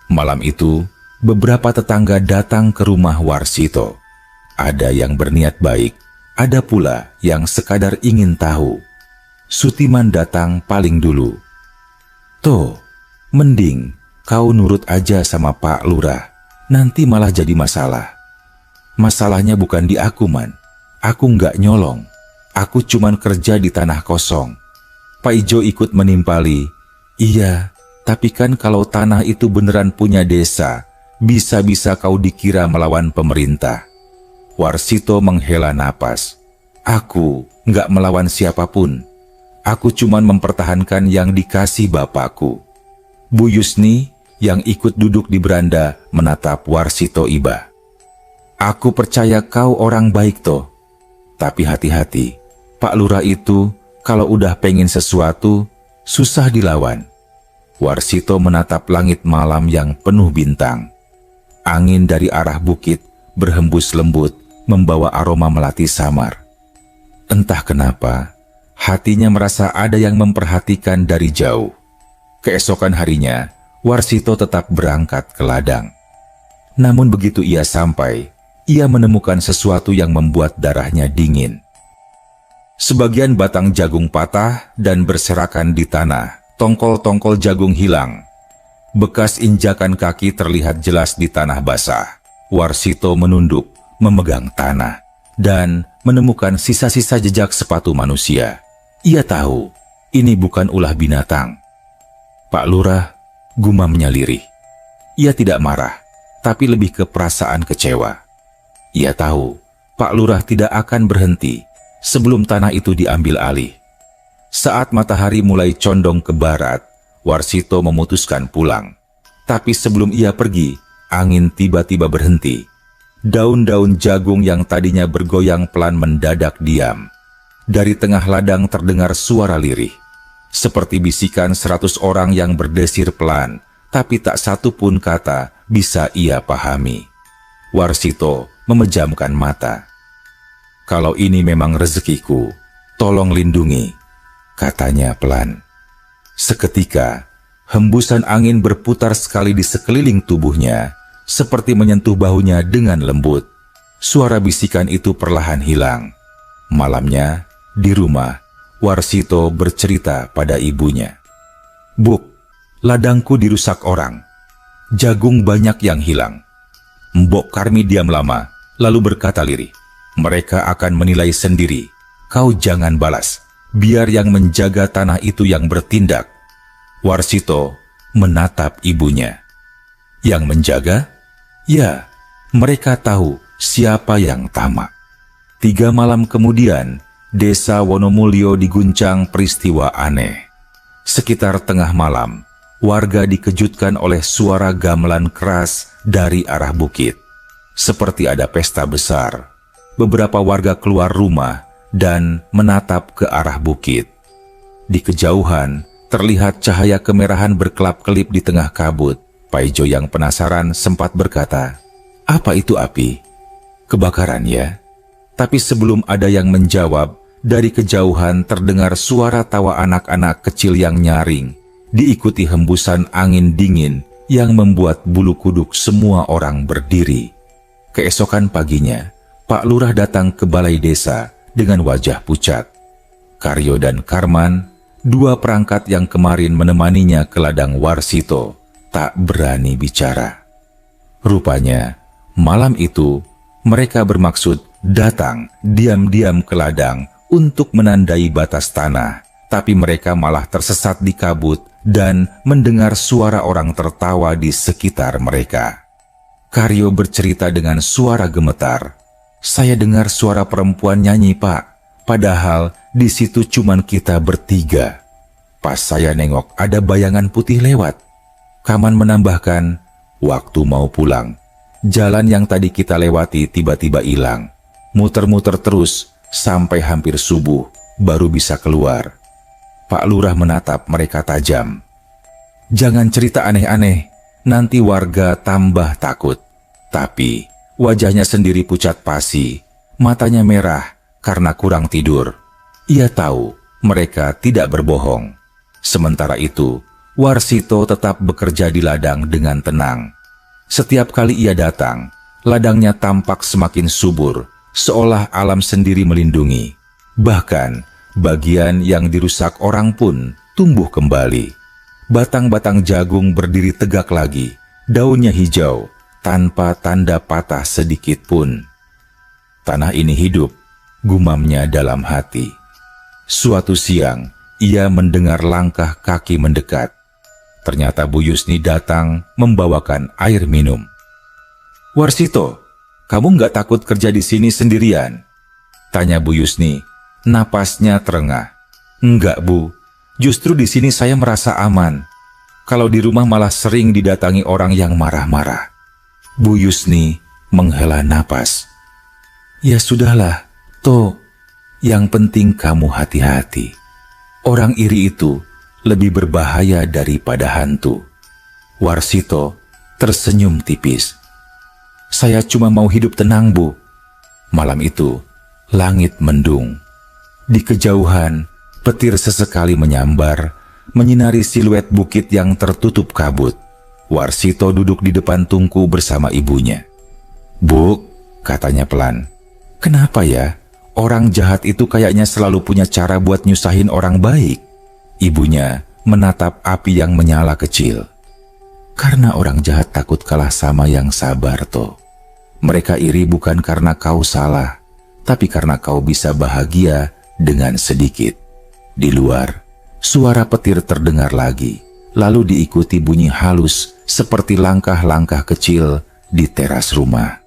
Malam itu, beberapa tetangga datang ke rumah Warsito. Ada yang berniat baik, ada pula yang sekadar ingin tahu. Sutiman datang paling dulu. "Toh, mending kau nurut aja sama Pak Lurah. Nanti malah jadi masalah." "Masalahnya bukan di aku, Man. Aku nggak nyolong. Aku cuman kerja di tanah kosong." Pak Ijo ikut menimpali. "Iya, tapi kan kalau tanah itu beneran punya desa, bisa-bisa kau dikira melawan pemerintah." Warsito menghela napas. "Aku nggak melawan siapapun. Aku cuman mempertahankan yang dikasih bapakku." Bu Yusni yang ikut duduk di beranda menatap Warsito iba. "Aku percaya kau orang baik toh. Tapi hati-hati, Pak Lurah itu kalau udah pengen sesuatu, susah dilawan." Warsito menatap langit malam yang penuh bintang. Angin dari arah bukit berhembus lembut, membawa aroma melati samar. Entah kenapa, hatinya merasa ada yang memperhatikan dari jauh. Keesokan harinya, Warsito tetap berangkat ke ladang. Namun begitu ia sampai, ia menemukan sesuatu yang membuat darahnya dingin. Sebagian batang jagung patah dan berserakan di tanah, tongkol-tongkol jagung hilang. Bekas injakan kaki terlihat jelas di tanah basah. Warsito menunduk, memegang tanah, dan menemukan sisa-sisa jejak sepatu manusia. Ia tahu, ini bukan ulah binatang. Pak Lurah gumamnya lirih. Ia tidak marah, tapi lebih ke perasaan kecewa. Ia tahu, Pak Lurah tidak akan berhenti sebelum tanah itu diambil alih. Saat matahari mulai condong ke barat, Warsito memutuskan pulang. Tapi sebelum ia pergi, angin tiba-tiba berhenti. Daun-daun jagung yang tadinya bergoyang pelan mendadak diam. Dari tengah ladang terdengar suara lirih, seperti bisikan 100 orang yang berdesir pelan, tapi tak satu pun kata bisa ia pahami. Warsito memejamkan mata. "Kalau ini memang rezekiku, tolong lindungi," katanya pelan. Seketika, hembusan angin berputar sekali di sekeliling tubuhnya, seperti menyentuh bahunya dengan lembut. Suara bisikan itu perlahan hilang. Malamnya, di rumah, Warsito bercerita pada ibunya. "Buk, ladangku dirusak orang. Jagung banyak yang hilang." Mbok Karmi diam lama, lalu berkata lirih, "Mereka akan menilai sendiri. Kau jangan balas. Biar yang menjaga tanah itu yang bertindak." Warsito menatap ibunya. "Yang menjaga?" "Ya, mereka tahu siapa yang tamak." 3 malam kemudian, desa Wonomulyo diguncang peristiwa aneh. Sekitar tengah malam, warga dikejutkan oleh suara gamelan keras dari arah bukit. Seperti ada pesta besar. beberapa warga keluar rumah dan menatap ke arah bukit. Di kejauhan, terlihat cahaya kemerahan berkelap-kelip di tengah kabut. Paijo yang penasaran sempat berkata, "Apa itu api?" "Kebakaran ya." Tapi sebelum ada yang menjawab, dari kejauhan terdengar suara tawa anak-anak kecil yang nyaring, diikuti hembusan angin dingin yang membuat bulu kuduk semua orang berdiri. Keesokan paginya, Pak Lurah datang ke balai desa dengan wajah pucat. Karyo dan Karman, dua perangkat yang kemarin menemaninya ke ladang Warsito, tak berani bicara. Rupanya, malam itu mereka bermaksud datang diam-diam ke ladang untuk menandai batas tanah, tapi mereka malah tersesat di kabut dan mendengar suara orang tertawa di sekitar mereka. Karyo bercerita dengan suara gemetar, "Saya dengar suara perempuan nyanyi, Pak. Padahal di situ cuman kita bertiga. Pas saya nengok ada bayangan putih lewat." Kaman menambahkan, "Waktu mau pulang, jalan yang tadi kita lewati tiba-tiba hilang. Muter-muter terus sampai hampir subuh baru bisa keluar." Pak Lurah menatap mereka tajam. "Jangan cerita aneh-aneh, nanti warga tambah takut." Tapi wajahnya sendiri pucat pasi, matanya merah karena kurang tidur. Ia tahu mereka tidak berbohong. Sementara itu, Warsito tetap bekerja di ladang dengan tenang. Setiap kali ia datang, ladangnya tampak semakin subur, seolah alam sendiri melindungi. Bahkan, bagian yang dirusak orang pun tumbuh kembali. Batang-batang jagung berdiri tegak lagi, daunnya hijau, tanpa tanda patah sedikit pun. "Tanah ini hidup," gumamnya dalam hati. Suatu siang, ia mendengar langkah kaki mendekat. Ternyata Bu Yusni datang membawakan air minum. "Warsito, kamu nggak takut kerja di sini sendirian?" tanya Bu Yusni. Napasnya terengah. "Enggak, Bu. Justru di sini saya merasa aman. Kalau di rumah malah sering didatangi orang yang marah-marah." Bu Yusni menghela napas. "Ya sudahlah, Toh. Yang penting kamu hati-hati. Orang iri itu lebih berbahaya daripada hantu." Warsito tersenyum tipis. "Saya cuma mau hidup tenang, Bu." Malam itu, langit mendung. Di kejauhan, petir sesekali menyambar, menyinari siluet bukit yang tertutup kabut. Warsito duduk di depan tungku bersama ibunya. "Bu," katanya pelan, "kenapa ya? Orang jahat itu kayaknya selalu punya cara buat nyusahin orang baik." Ibunya menatap api yang menyala kecil. "Karena orang jahat takut kalah sama yang sabar, Toh. Mereka iri bukan karena kau salah, tapi karena kau bisa bahagia dengan sedikit." Di luar, suara petir terdengar lagi, lalu diikuti bunyi halus seperti langkah-langkah kecil di teras rumah.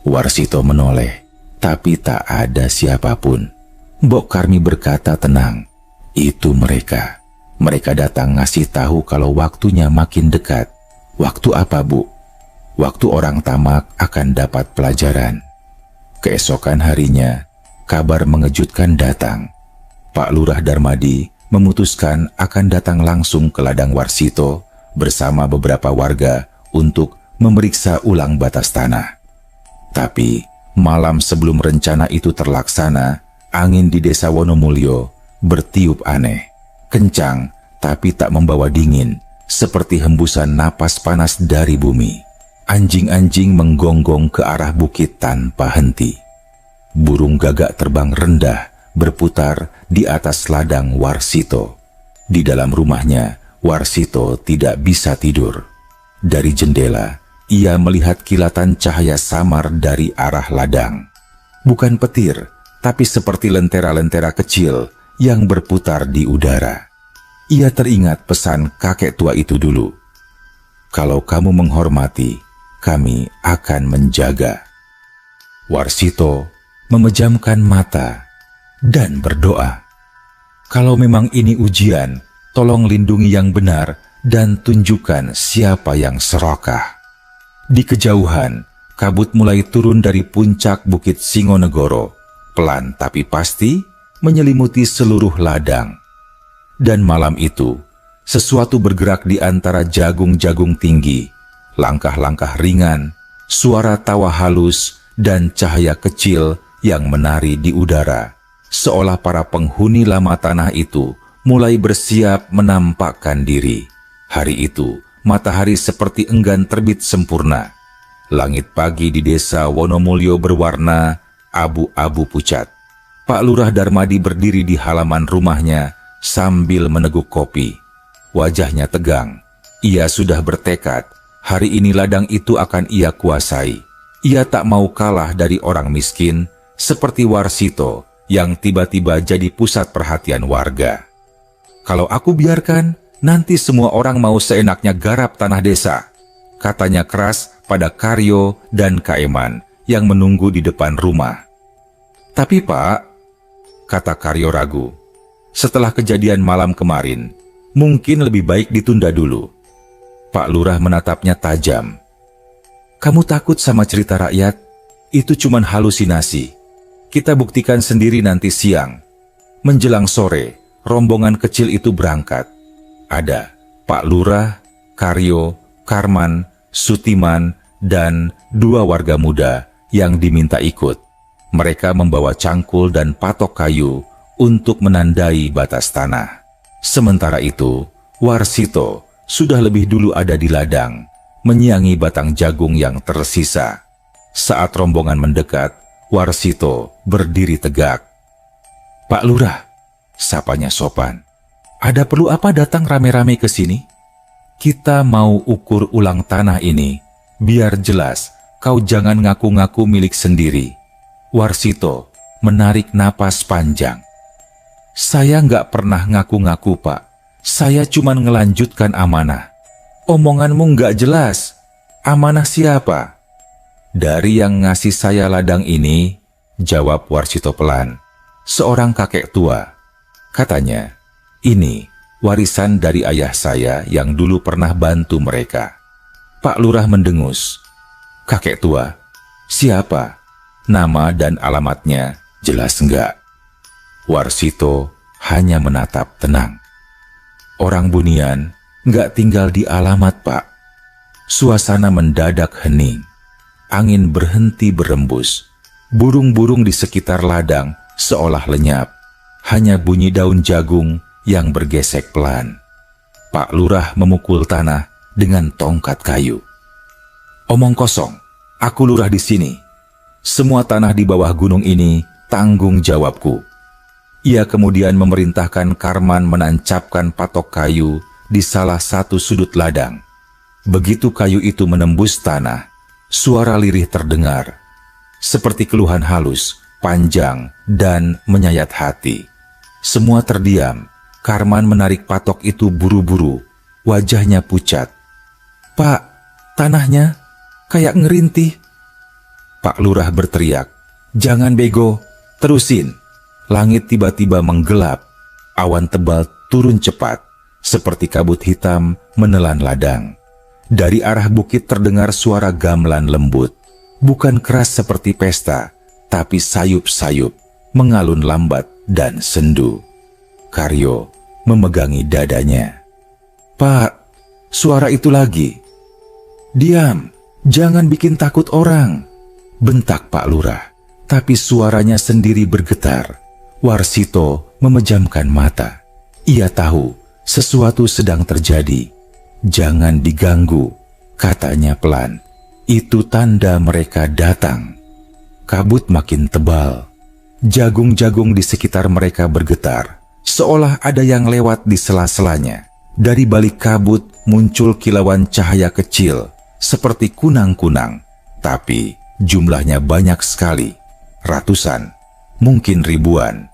Warsito menoleh, tapi tak ada siapapun. Mbok Karmi berkata tenang, "Itu mereka. Mereka datang ngasih tahu kalau waktunya makin dekat." "Waktu apa, Bu?" "Waktu orang tamak akan dapat pelajaran." Keesokan harinya, kabar mengejutkan datang. Pak Lurah Darmadi memutuskan akan datang langsung ke ladang Warsito bersama beberapa warga untuk memeriksa ulang batas tanah. Tapi malam sebelum rencana itu terlaksana, angin di desa Wonomulyo bertiup aneh, kencang tapi tak membawa dingin, seperti hembusan napas panas dari bumi. Anjing-anjing menggonggong ke arah bukit tanpa henti. Burung gagak terbang rendah berputar di atas ladang Warsito. Di dalam rumahnya, Warsito tidak bisa tidur. Dari jendela, ia melihat kilatan cahaya samar dari arah ladang. Bukan petir, tapi seperti lentera-lentera kecil yang berputar di udara. Ia teringat pesan kakek tua itu dulu. "Kalau kamu menghormati, kami akan menjaga." Warsito memejamkan mata dan berdoa, "Kalau memang ini ujian, tolong lindungi yang benar dan tunjukkan siapa yang serakah." Di kejauhan, kabut mulai turun dari puncak Bukit Singonegoro, pelan tapi pasti menyelimuti seluruh ladang. Dan malam itu, sesuatu bergerak di antara jagung-jagung tinggi, langkah-langkah ringan, suara tawa halus, dan cahaya kecil yang menari di udara, seolah para penghuni lama tanah itu mulai bersiap menampakkan diri. Hari itu, matahari seperti enggan terbit sempurna. Langit pagi di desa Wonomulyo berwarna abu-abu pucat. Pak Lurah Darmadi berdiri di halaman rumahnya sambil meneguk kopi. Wajahnya tegang. Ia sudah bertekad, hari ini ladang itu akan ia kuasai. Ia tak mau kalah dari orang miskin seperti Warsito yang tiba-tiba jadi pusat perhatian warga. Kalau aku biarkan, nanti semua orang mau seenaknya garap tanah desa, katanya keras pada Karyo dan Kaeman yang menunggu di depan rumah. Tapi Pak, kata Karyo ragu, setelah kejadian malam kemarin, mungkin lebih baik ditunda dulu. Pak Lurah menatapnya tajam. Kamu takut sama cerita rakyat? Itu cuman halusinasi. Kita buktikan sendiri nanti siang. Menjelang sore, rombongan kecil itu berangkat. Ada Pak Lurah, Karyo, Karman, Sutiman, dan 2 warga muda yang diminta ikut. Mereka membawa cangkul dan patok kayu untuk menandai batas tanah. Sementara itu, Warsito sudah lebih dulu ada di ladang, menyiangi batang jagung yang tersisa. Saat rombongan mendekat, Warsito berdiri tegak. Pak Lurah, sapanya sopan. Ada perlu apa datang rame-rame ke sini? Kita mau ukur ulang tanah ini, biar jelas kau jangan ngaku-ngaku milik sendiri. Warsito menarik napas panjang. Saya nggak pernah ngaku-ngaku, Pak. Saya cuma ngelanjutkan amanah. Omonganmu nggak jelas. Amanah siapa? Dari yang ngasih saya ladang ini, jawab Warsito pelan. Seorang kakek tua. Katanya, ini warisan dari ayah saya yang dulu pernah bantu mereka. Pak Lurah mendengus. Kakek tua? Siapa? Nama dan alamatnya jelas enggak? Warsito hanya menatap tenang. Orang Bunian enggak tinggal di alamat, Pak. Suasana mendadak hening. Angin berhenti berembus. Burung-burung di sekitar ladang seolah lenyap. Hanya bunyi daun jagung yang bergesek pelan. Pak Lurah memukul tanah dengan tongkat kayu. Omong kosong, aku lurah di sini. Semua tanah di bawah gunung ini tanggung jawabku. Ia kemudian memerintahkan Karman menancapkan patok kayu di salah satu sudut ladang. Begitu kayu itu menembus tanah, suara lirih terdengar, seperti keluhan halus, panjang, dan menyayat hati. Semua terdiam. Karman menarik patok itu buru-buru, wajahnya pucat. Pak, tanahnya kayak ngerintih. Pak Lurah berteriak, jangan bego, terusin. Langit tiba-tiba menggelap, awan tebal turun cepat, seperti kabut hitam menelan ladang. Dari arah bukit terdengar suara gamelan lembut, bukan keras seperti pesta, tapi sayup-sayup, mengalun lambat dan sendu. Karyo memegangi dadanya. Pak, suara itu lagi. Diam, jangan bikin takut orang, bentak Pak Lurah. Tapi suaranya sendiri bergetar. Warsito memejamkan mata. Ia tahu sesuatu sedang terjadi. Jangan diganggu, katanya pelan. Itu tanda mereka datang. Kabut makin tebal. Jagung-jagung di sekitar mereka bergetar, seolah ada yang lewat di sela-selanya. Dari balik kabut muncul kilauan cahaya kecil, seperti kunang-kunang. Tapi jumlahnya banyak sekali, ratusan, mungkin ribuan.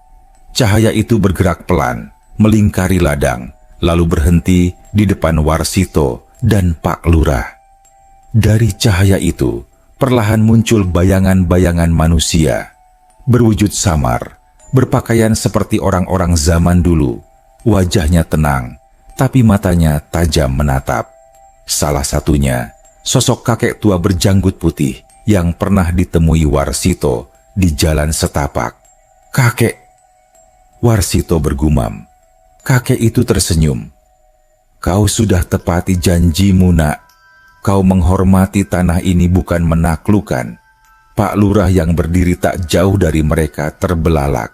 Cahaya itu bergerak pelan, melingkari ladang, lalu berhenti di depan Warsito dan Pak Lurah. Dari cahaya itu, perlahan muncul bayangan-bayangan manusia, berwujud samar, berpakaian seperti orang-orang zaman dulu. Wajahnya tenang, tapi matanya tajam menatap. Salah satunya, sosok kakek tua berjanggut putih yang pernah ditemui Warsito di jalan setapak. "Kakek," Warsito bergumam. Kakek itu tersenyum. "Kau sudah tepati janjimu, nak. Kau menghormati tanah ini bukan menaklukkan." Pak Lurah yang berdiri tak jauh dari mereka terbelalak.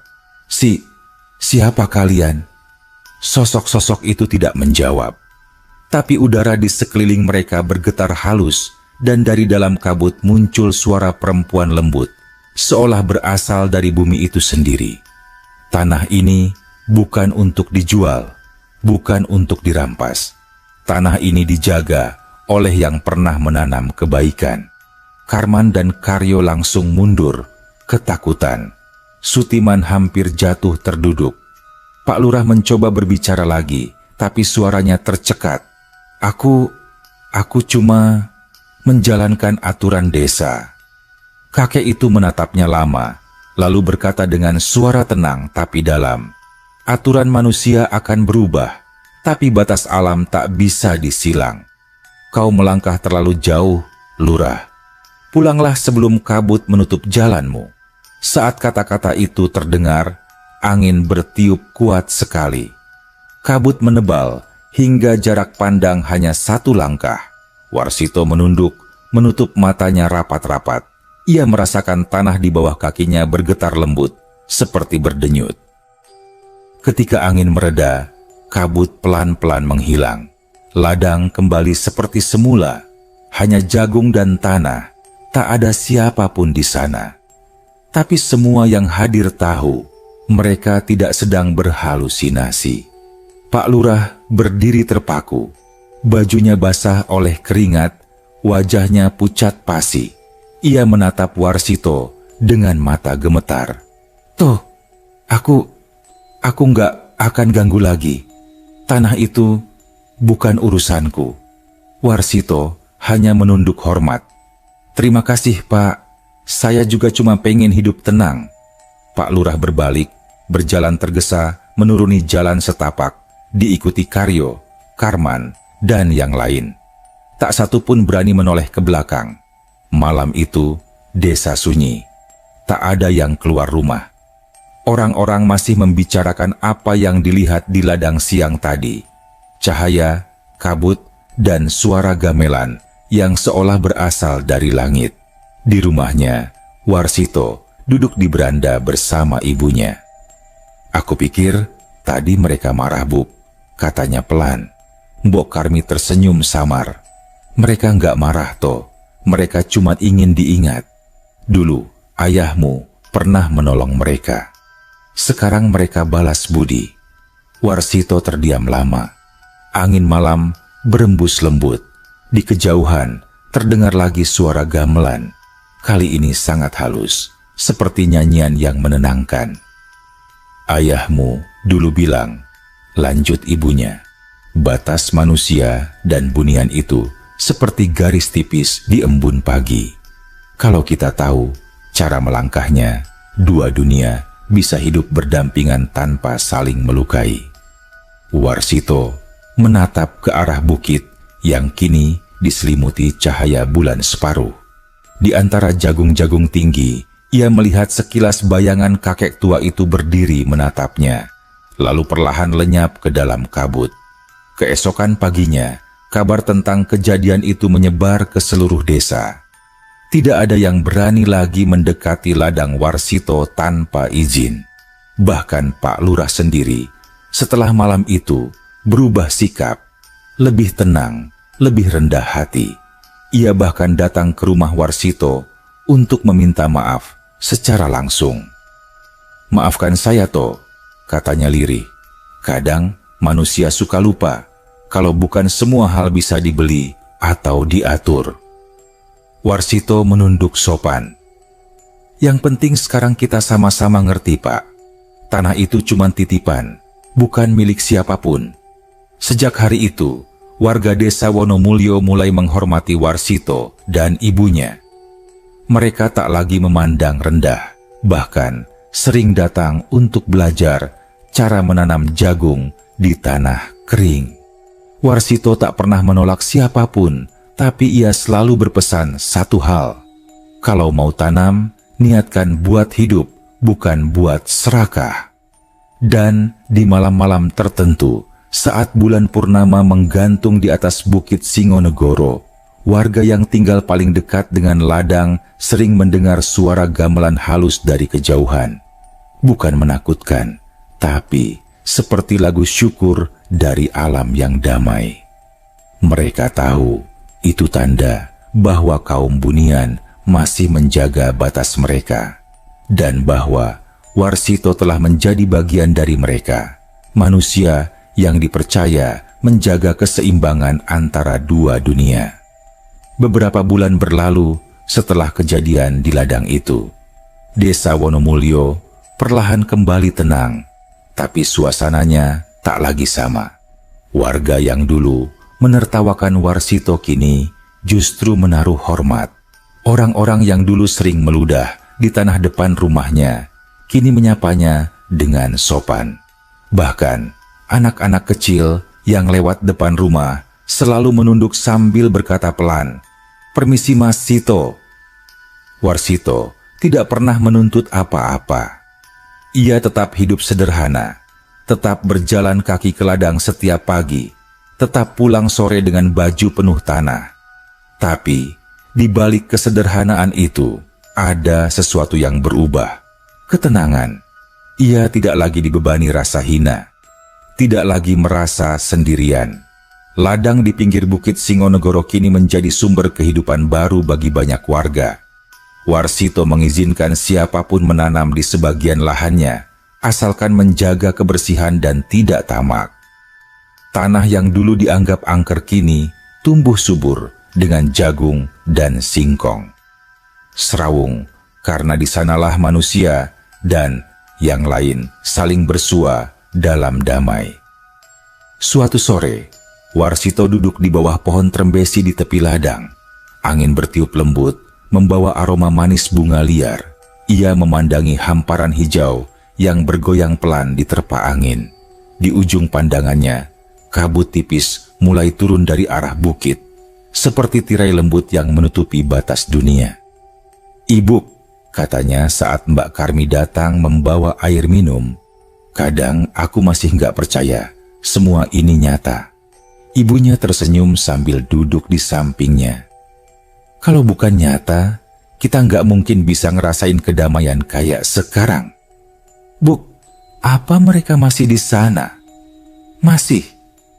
Siapa kalian?" Sosok-sosok itu tidak menjawab. Tapi udara di sekeliling mereka bergetar halus, dan dari dalam kabut muncul suara perempuan lembut, seolah berasal dari bumi itu sendiri. "Tanah ini bukan untuk dijual, bukan untuk dirampas. Tanah ini dijaga oleh yang pernah menanam kebaikan." Karman dan Karyo langsung mundur, ketakutan. Sutiman hampir jatuh terduduk. Pak Lurah mencoba berbicara lagi, tapi suaranya tercekat. Aku cuma menjalankan aturan desa." Kakek itu menatapnya lama, lalu berkata dengan suara tenang tapi dalam, "Aturan manusia akan berubah, tapi batas alam tak bisa disilang. Kau melangkah terlalu jauh, Lurah. Pulanglah sebelum kabut menutup jalanmu." Saat kata-kata itu terdengar, angin bertiup kuat sekali. Kabut menebal hingga jarak pandang hanya 1 langkah. Warsito menunduk, menutup matanya rapat-rapat. Ia merasakan tanah di bawah kakinya bergetar lembut, seperti berdenyut. Ketika angin mereda, kabut pelan-pelan menghilang. Ladang kembali seperti semula, hanya jagung dan tanah. Tak ada siapapun di sana. Tapi semua yang hadir tahu, mereka tidak sedang berhalusinasi. Pak Lurah berdiri terpaku. Bajunya basah oleh keringat, wajahnya pucat pasi. Ia menatap Warsito dengan mata gemetar. "Toh, aku nggak akan ganggu lagi. Tanah itu bukan urusanku." Warsito hanya menunduk hormat. "Terima kasih, Pak. Saya juga cuma pengen hidup tenang." Pak Lurah berbalik, berjalan tergesa menuruni jalan setapak, diikuti Karyo, Karman, dan yang lain. Tak satu pun berani menoleh ke belakang. Malam itu, desa sunyi. Tak ada yang keluar rumah. Orang-orang masih membicarakan apa yang dilihat di ladang siang tadi. Cahaya, kabut, dan suara gamelan yang seolah berasal dari langit. Di rumahnya, Warsito duduk di beranda bersama ibunya. "Aku pikir tadi mereka marah, Bu," katanya pelan. Mbok Karmi tersenyum samar. "Mereka nggak marah toh, mereka cuma ingin diingat. Dulu ayahmu pernah menolong mereka. Sekarang mereka balas budi." Warsito terdiam lama. Angin malam berembus lembut. Di kejauhan terdengar lagi suara gamelan. Kali ini sangat halus, seperti nyanyian yang menenangkan. "Ayahmu dulu bilang," lanjut ibunya, "batas manusia dan bunian itu seperti garis tipis di embun pagi. Kalau kita tahu cara melangkahnya, 2 dunia bisa hidup berdampingan tanpa saling melukai." Warsito menatap ke arah bukit yang kini diselimuti cahaya bulan separuh. Di antara jagung-jagung tinggi, ia melihat sekilas bayangan kakek tua itu berdiri menatapnya, lalu perlahan lenyap ke dalam kabut. Keesokan paginya, kabar tentang kejadian itu menyebar ke seluruh desa. Tidak ada yang berani lagi mendekati ladang Warsito tanpa izin. Bahkan Pak Lurah sendiri, setelah malam itu, berubah sikap, lebih tenang, lebih rendah hati. Ia bahkan datang ke rumah Warsito untuk meminta maaf secara langsung. "Maafkan saya toh," katanya lirih. "Kadang manusia suka lupa kalau bukan semua hal bisa dibeli atau diatur." Warsito menunduk sopan. "Yang penting sekarang kita sama-sama ngerti, Pak. Tanah itu cuma titipan, bukan milik siapapun." Sejak hari itu, warga desa Wonomulyo mulai menghormati Warsito dan ibunya. Mereka tak lagi memandang rendah, bahkan sering datang untuk belajar cara menanam jagung di tanah kering. Warsito tak pernah menolak siapapun, tapi ia selalu berpesan satu hal. Kalau mau tanam, niatkan buat hidup, bukan buat serakah. Dan di malam-malam tertentu, saat bulan purnama menggantung di atas bukit Singonegoro, warga yang tinggal paling dekat dengan ladang sering mendengar suara gamelan halus dari kejauhan. Bukan menakutkan, tapi seperti lagu syukur dari alam yang damai. Mereka tahu itu tanda bahwa kaum Bunian masih menjaga batas mereka, dan bahwa Warsito telah menjadi bagian dari mereka, manusia yang dipercaya menjaga keseimbangan antara dua dunia. Beberapa bulan berlalu setelah kejadian di ladang itu. Desa Wonomulyo perlahan kembali tenang, tapi suasananya tak lagi sama. Warga yang dulu menertawakan Warsito kini justru menaruh hormat. Orang-orang yang dulu sering meludah di tanah depan rumahnya kini menyapanya dengan sopan. Bahkan anak-anak kecil yang lewat depan rumah selalu menunduk sambil berkata pelan, "Permisi Mas Sito." Warsito tidak pernah menuntut apa-apa. Ia tetap hidup sederhana, tetap berjalan kaki ke ladang setiap pagi, tetap pulang sore dengan baju penuh tanah. Tapi di balik kesederhanaan itu ada sesuatu yang berubah. Ketenangan. Ia tidak lagi dibebani rasa hina, tidak lagi merasa sendirian. Ladang di pinggir bukit Singonegoro kini menjadi sumber kehidupan baru bagi banyak warga. Warsito mengizinkan siapapun menanam di sebagian lahannya, asalkan menjaga kebersihan dan tidak tamak. Tanah yang dulu dianggap angker kini tumbuh subur dengan jagung dan singkong. Serawung, karena di sanalah manusia dan yang lain saling bersua dalam damai. Suatu sore, Warsito duduk di bawah pohon trembesi di tepi ladang. Angin bertiup lembut, membawa aroma manis bunga liar. Ia memandangi hamparan hijau yang bergoyang pelan diterpa angin. Di ujung pandangannya, kabut tipis mulai turun dari arah bukit, seperti tirai lembut yang menutupi batas dunia. "Ibu," katanya saat Mbak Karmi datang membawa air minum, "kadang aku masih nggak percaya semua ini nyata." Ibunya tersenyum sambil duduk di sampingnya. "Kalau bukan nyata, kita nggak mungkin bisa ngerasain kedamaian kayak sekarang." "Bu, apa mereka masih di sana?" "Masih,"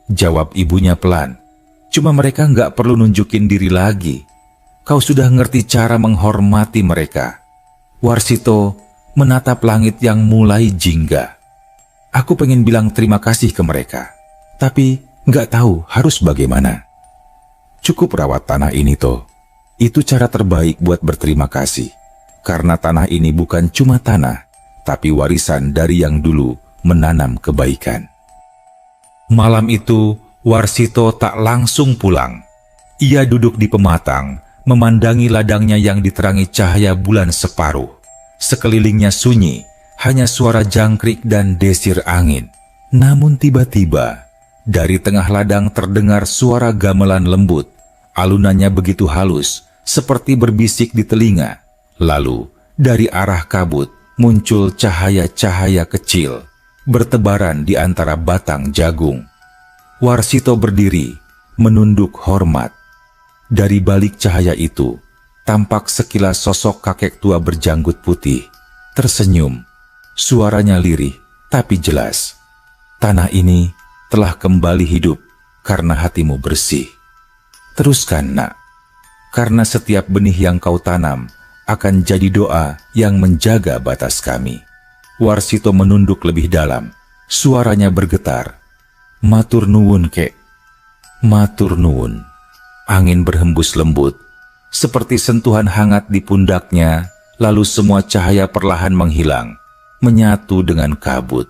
jawab ibunya pelan. "Cuma mereka nggak perlu nunjukin diri lagi. Kau sudah ngerti cara menghormati mereka." Warsito menatap langit yang mulai jingga. "Aku pengen bilang terima kasih ke mereka, tapi nggak tahu harus bagaimana." "Cukup rawat tanah ini toh. Itu cara terbaik buat berterima kasih. Karena tanah ini bukan cuma tanah, tapi warisan dari yang dulu menanam kebaikan." Malam itu, Warsito tak langsung pulang. Ia duduk di pematang, memandangi ladangnya yang diterangi cahaya bulan separuh. Sekelilingnya sunyi, hanya suara jangkrik dan desir angin. Namun tiba-tiba, dari tengah ladang terdengar suara gamelan lembut. Alunannya begitu halus, seperti berbisik di telinga. Lalu, dari arah kabut, muncul cahaya-cahaya kecil, bertebaran di antara batang jagung. Warsito berdiri, menunduk hormat. Dari balik cahaya itu, tampak sekilas sosok kakek tua berjanggut putih, tersenyum. Suaranya lirih, tapi jelas. "Tanah ini telah kembali hidup karena hatimu bersih. Teruskan, nak. Karena setiap benih yang kau tanam akan jadi doa yang menjaga batas kami." Warsito menunduk lebih dalam. Suaranya bergetar. "Matur nuwun, kek. Matur nuwun." Angin berhembus lembut, seperti sentuhan hangat di pundaknya, lalu semua cahaya perlahan menghilang, menyatu dengan kabut.